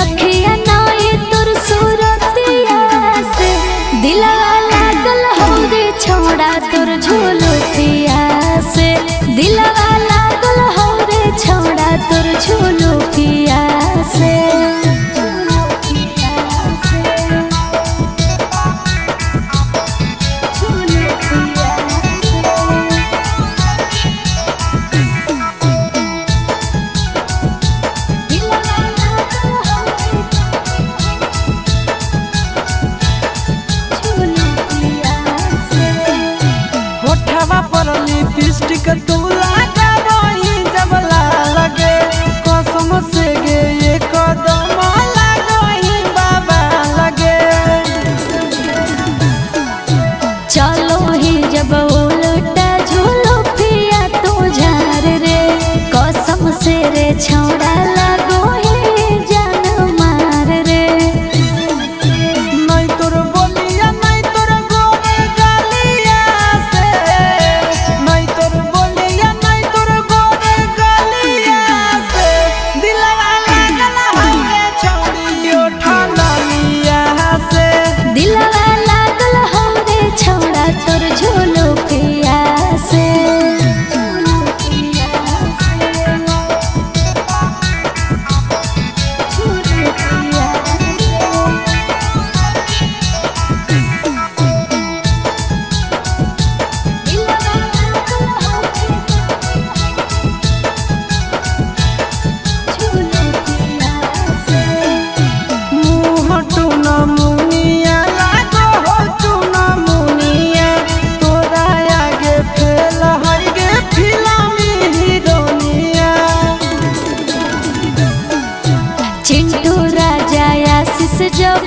अखिया नाई तोर सूरतिया से दिलवा लागल हो रे छोड़ा तोर झुलुकिया से दिलवा लागल हो रे छोड़ा तोर झुलुकिया से लिपस्टिक तू लगा रही जब लगे कसम से गे ये कदम लगही बाबा लगे चलो ही जब उल्टा झूलो पिया तू झार रे कसम से रे छोड़ा लगो ही जान मार रे नहीं तोर बोलिया नहीं तोर गोरे गलिया से नहीं तोर बोलिया नहीं तोर गोरे गलिया से दिलवा लागल हवे छोड़ियो ठंडलिया से दिलवा लागल हो रे छोड़ा तोर झुलुकिया से चिंटू राजा आशीष जब